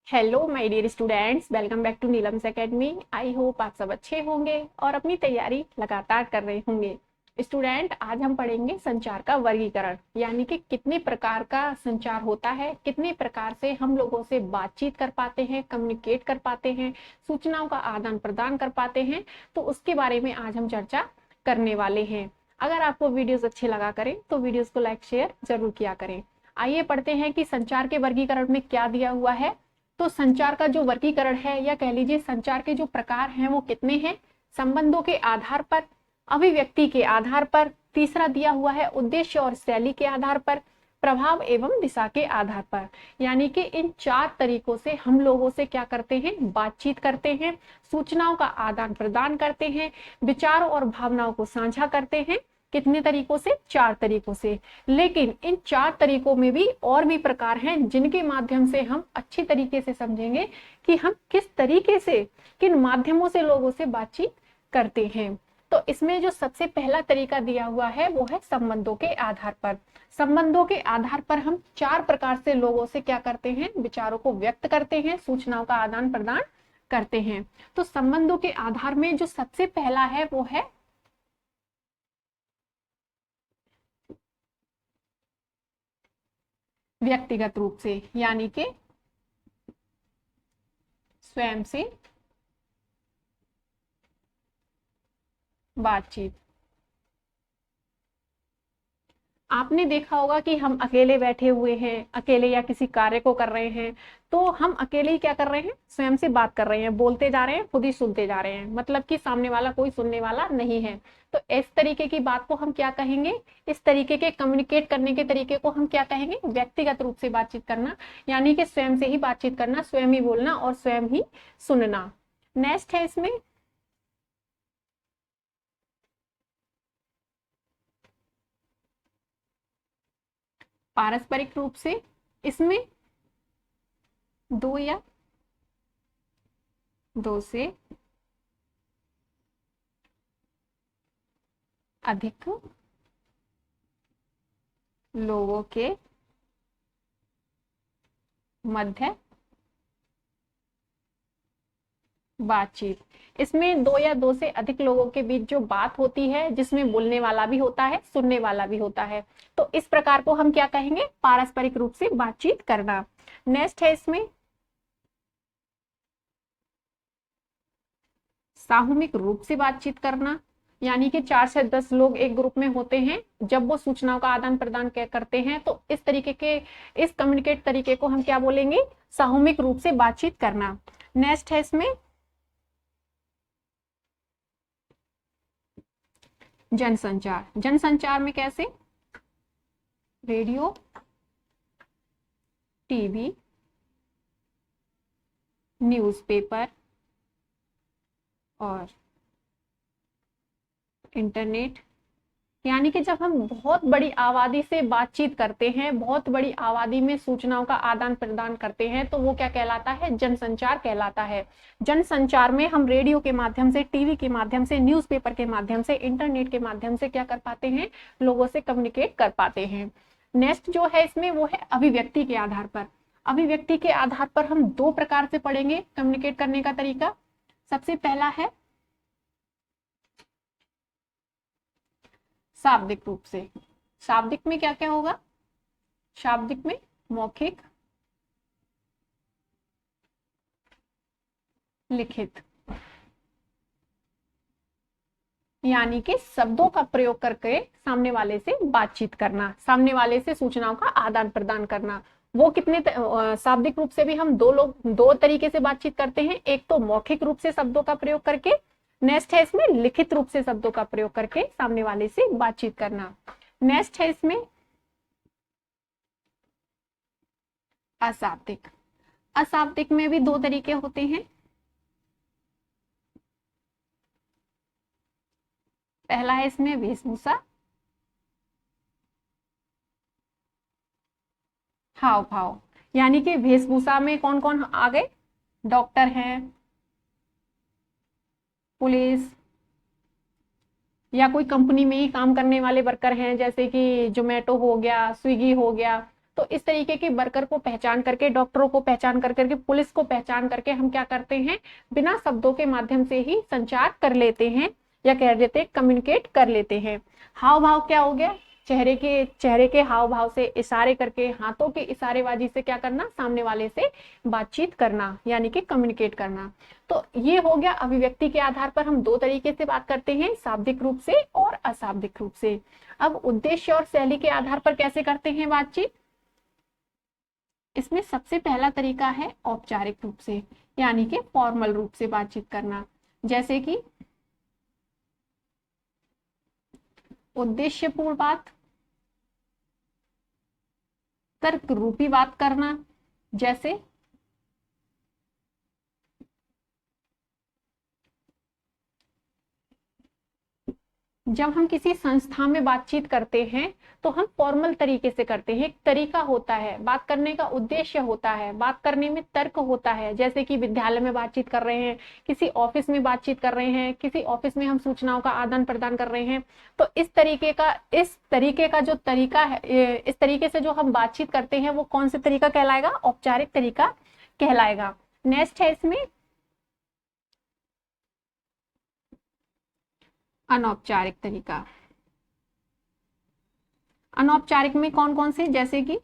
Hello my dear students, welcome back to Neelam's academy. I hope आप सब अच्छे होंगे और अपनी तैयारी लगातार कर रहे होंगे। स्टूडेंट, आज हम पढ़ेंगे संचार का वर्गीकरण, यानी कि कितने प्रकार का संचार होता है, कितने प्रकार से हम लोगों से बातचीत कर पाते हैं, कम्युनिकेट कर पाते हैं, सूचनाओं का आदान प्रदान कर पाते हैं। तो उसके बारे में आज हम चर्चा करने वाले हैं। अगर आपको वीडियोस अच्छे लगा करें तो वीडियोस को लाइक शेयर जरूर किया करें। आइए पढ़ते हैं कि संचार के वर्गीकरण में क्या दिया हुआ है। तो संचार का जो वर्गीकरण है, या कह लीजिए संचार के जो प्रकार हैं वो कितने हैं। संबंधों के आधार पर, अभिव्यक्ति के आधार पर, तीसरा दिया हुआ है उद्देश्य और शैली के आधार पर, प्रभाव एवं दिशा के आधार पर। यानी कि इन 4 तरीकों से हम लोगों से क्या करते हैं, बातचीत करते हैं, सूचनाओं का आदान प्रदान करते हैं, विचारों और भावनाओं को साझा करते हैं। कितने तरीकों से? 4 तरीकों से। लेकिन इन 4 तरीकों में भी और भी प्रकार हैं जिनके माध्यम से हम अच्छी तरीके से समझेंगे कि हम किस तरीके से, किन माध्यमों से लोगों से बातचीत करते हैं। तो इसमें जो सबसे पहला तरीका दिया हुआ है वो है संबंधों के आधार पर। संबंधों के आधार पर हम 4 प्रकार से लोगों से क्या करते हैं, विचारों को व्यक्त करते हैं, सूचनाओं का आदान प्रदान करते हैं। तो संबंधों के आधार में जो सबसे पहला है वो है व्यक्तिगत रूप से, यानी कि स्वयं से बातचीत। आपने देखा होगा कि हम अकेले बैठे हुए हैं, अकेले या किसी कार्य को कर रहे हैं, तो हम अकेले ही क्या कर रहे हैं, स्वयं से बात कर रहे हैं, बोलते जा रहे हैं, खुद ही सुनते जा रहे हैं, मतलब कि सामने वाला कोई सुनने वाला नहीं है। तो इस तरीके की बात को हम क्या कहेंगे, इस तरीके के कम्युनिकेट करने के तरीके को हम क्या कहेंगे, व्यक्तिगत रूप से बातचीत करना। यानी कि स्वयं से ही बातचीत करना, स्वयं ही बोलना और स्वयं ही सुनना। नेक्स्ट है इसमें पारस्परिक रूप से। इसमें दो या दो से अधिक लोगों के मध्य बातचीत। इसमें दो या दो से अधिक लोगों के बीच जो बात होती है, जिसमें बोलने वाला भी होता है, सुनने वाला भी होता है, तो इस प्रकार को हम क्या कहेंगे, पारस्परिक रूप से बातचीत करना। नेक्स्ट है इसमें सामूहिक रूप से बातचीत करना। यानी कि 4 से 10 लोग एक ग्रुप में होते हैं, जब वो सूचनाओं का आदान प्रदान करते हैं, तो इस तरीके के, इस कम्युनिकेट तरीके को हम क्या बोलेंगे, सामूहिक रूप से बातचीत करना। नेक्स्ट है इसमें जनसंचार। जनसंचार में कैसे, रेडियो, टीवी, न्यूज़पेपर और इंटरनेट। यानी कि जब हम बहुत बड़ी आबादी से बातचीत करते हैं, बहुत बड़ी आबादी में सूचनाओं का आदान प्रदान करते हैं, तो वो क्या कहलाता है, जनसंचार कहलाता है। जनसंचार में हम रेडियो के माध्यम से, टीवी के माध्यम से, न्यूज़पेपर के माध्यम से, इंटरनेट के माध्यम से क्या कर पाते हैं, लोगों से कम्युनिकेट कर पाते हैं। नेक्स्ट जो है इसमें वो है अभिव्यक्ति के आधार पर। अभिव्यक्ति के आधार पर हम 2 प्रकार से पढ़ेंगे कम्युनिकेट करने का तरीका। सबसे पहला है शाब्दिक रूप से। शाब्दिक में क्या क्या होगा, शाब्दिक में मौखिक, लिखित, यानी कि शब्दों का प्रयोग करके सामने वाले से बातचीत करना, सामने वाले से सूचनाओं का आदान प्रदान करना। वो कितने शाब्दिक रूप से भी हम 2 तरीके से बातचीत करते हैं। एक तो मौखिक रूप से शब्दों का प्रयोग करके, नेक्स्ट है इसमें लिखित रूप से शब्दों का प्रयोग करके सामने वाले से बातचीत करना। नेक्स्ट है इसमें अशाब्दिक। अशाब्दिक में भी 2 तरीके होते हैं। पहला है इसमें वेशभूषा, हाव भाव। यानी कि वेशभूषा में कौन कौन आ गए, डॉक्टर हैं, पुलिस, या कोई कंपनी में ही काम करने वाले वर्कर हैं, जैसे कि जोमेटो हो गया, स्विगी हो गया, तो इस तरीके के वर्कर को पहचान करके, डॉक्टरों को पहचान कर करके, पुलिस को पहचान करके हम क्या करते हैं, बिना शब्दों के माध्यम से ही संचार कर लेते हैं, या कह देते कम्युनिकेट कर लेते हैं। हाव भाव क्या हो गया, चेहरे के हाव भाव से, इशारे करके, हाथों की इशारेबाजी से क्या करना, सामने वाले से बातचीत करना, यानी कि कम्युनिकेट करना। तो ये हो गया अभिव्यक्ति के आधार पर हम दो तरीके से बात करते हैं, शाब्दिक रूप से और अशाब्दिक रूप से। अब उद्देश्य और शैली के आधार पर कैसे करते हैं बातचीत, इसमें सबसे पहला तरीका है औपचारिक रूप से, यानी कि फॉर्मल रूप से बातचीत करना। जैसे कि उद्देश्यपूर्ण बात, तर्क रूपी बात करना। जैसे जब हम किसी संस्था में बातचीत करते हैं तो हम फॉर्मल तरीके से करते हैं, एक तरीका होता है, बात करने का उद्देश्य होता है, बात करने में तर्क होता है। जैसे कि विद्यालय में बातचीत कर रहे हैं, किसी ऑफिस में बातचीत कर रहे हैं, किसी ऑफिस में हम सूचनाओं का आदान प्रदान कर रहे हैं, तो इस तरीके का जो तरीका है, इस तरीके से जो हम बातचीत करते हैं वो कौन सा तरीका कहलाएगा, औपचारिक तरीका कहलाएगा। नेक्स्ट है इसमें अनौपचारिक तरीका। अनौपचारिक में कौन कौन से, जैसे कि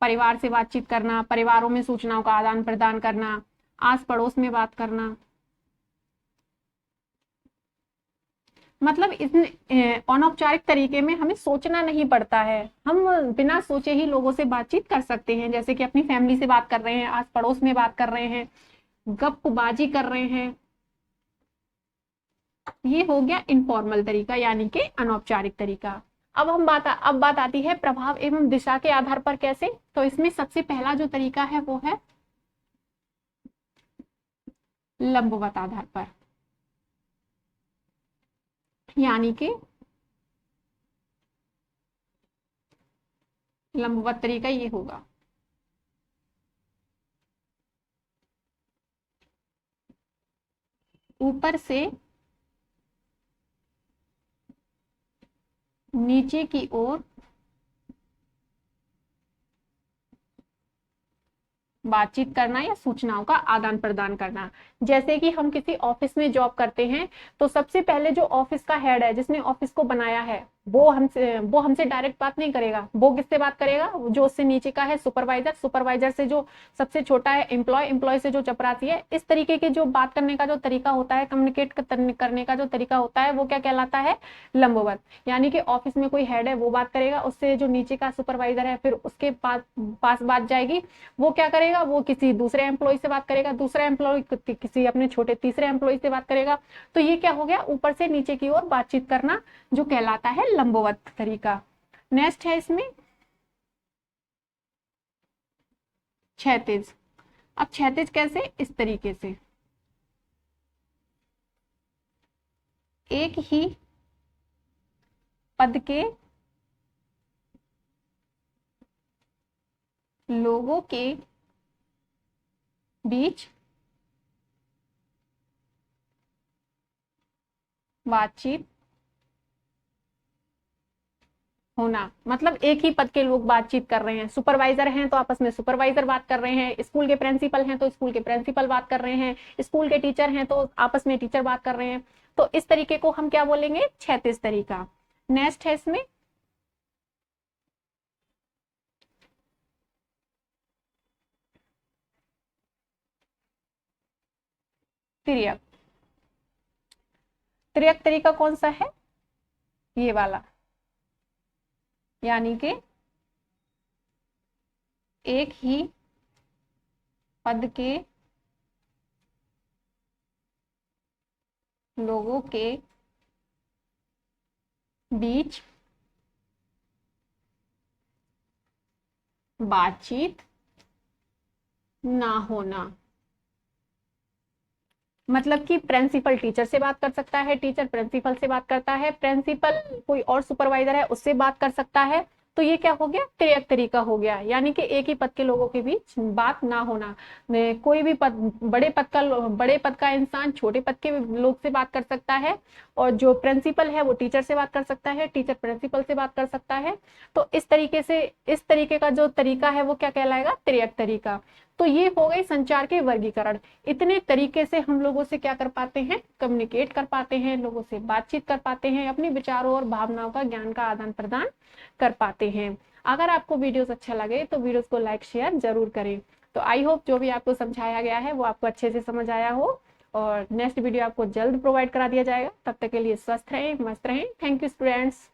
परिवार से बातचीत करना, परिवारों में सूचनाओं का आदान प्रदान करना, आस पड़ोस में बात करना। मतलब इस अनौपचारिक तरीके में हमें सोचना नहीं पड़ता है, हम बिना सोचे ही लोगों से बातचीत कर सकते हैं। जैसे कि अपनी फैमिली से बात कर रहे हैं, आस पड़ोस में बात कर रहे हैं, गपबाजी कर रहे हैं, ये हो गया इनफॉर्मल तरीका, यानी कि अनौपचारिक तरीका। अब बात आती है प्रभाव एवं दिशा के आधार पर कैसे। तो इसमें सबसे पहला जो तरीका है वो है लंबवत आधार पर, यानी कि लंबवत तरीका ये होगा, ऊपर से नीचे की ओर बातचीत करना या सूचनाओं का आदान प्रदान करना। जैसे कि हम किसी ऑफिस में जॉब करते हैं तो सबसे पहले जो ऑफिस का हेड है, जिसने ऑफिस को बनाया है, वो हमसे डायरेक्ट बात नहीं करेगा। वो किससे बात करेगा, जो उससे नीचे का है सुपरवाइजर, सुपरवाइजर से जो सबसे छोटा है एम्प्लॉय, एम्प्लॉय से जो चपरासी है। इस तरीके के जो बात करने का जो तरीका होता है, कम्युनिकेट करने का जो तरीका होता है, वो क्या कहलाता है, लंबवत। यानी कि ऑफिस में कोई हेड है वो बात करेगा, उससे जो नीचे का सुपरवाइजर है फिर उसके पास बात जाएगी, वो क्या करेगा, वो किसी दूसरे एम्प्लॉय से बात करेगा, दूसरा एम्प्लॉय किसी अपने छोटे तीसरे एम्प्लॉय से बात करेगा। तो ये क्या हो गया, ऊपर से नीचे की ओर बातचीत करना, जो कहलाता है लंबवत तरीका। नेक्स्ट है इसमें क्षैतिज। अब क्षैतिज कैसे, इस तरीके से एक ही पद के लोगों के बीच बातचीत होना। मतलब एक ही पद के लोग बातचीत कर रहे हैं, सुपरवाइजर हैं तो आपस में सुपरवाइजर बात कर रहे हैं, स्कूल के प्रिंसिपल हैं तो स्कूल के प्रिंसिपल बात कर रहे हैं, स्कूल के टीचर हैं तो आपस में टीचर बात कर रहे हैं। तो इस तरीके को हम क्या बोलेंगे, क्षैतिज तरीका। नेक्स्ट है इसमें तिर्यक। तिर्यक तरीका कौन सा है, ये वाला, यानी कि एक ही पद के लोगों के बीच बातचीत ना होना। मतलब कि प्रिंसिपल टीचर से बात कर सकता है, टीचर प्रिंसिपल से बात करता है, प्रिंसिपल कोई और सुपरवाइजर है उससे बात कर सकता है, तो ये क्या हो गया, त्रियक तरीका हो गया, यानी कि एक ही पद के लोगों के बीच बात ना होना। कोई भी पद, बड़े पद का इंसान छोटे पद के लोग से बात कर सकता है, और जो प्रिंसिपल है वो टीचर से बात कर सकता है, टीचर प्रिंसिपल से बात कर सकता है। तो इस तरीके से, इस तरीके का जो तरीका है वो क्या कहलाएगा, त्रियक तरीका। तो ये हो गई संचार के वर्गीकरण। इतने तरीके से हम लोगों से क्या कर पाते हैं, कम्युनिकेट कर पाते हैं, लोगों से बातचीत कर पाते हैं, अपने विचारों और भावनाओं का, ज्ञान का आदान प्रदान कर पाते हैं। अगर आपको वीडियोस अच्छा लगे तो वीडियोस को लाइक शेयर जरूर करें। तो आई होप जो भी आपको समझाया गया है वो आपको अच्छे से समझ आया हो, और नेक्स्ट वीडियो आपको जल्द प्रोवाइड करा दिया जाएगा। तब तक के लिए स्वस्थ रहें, मस्त रहें। Thank you students.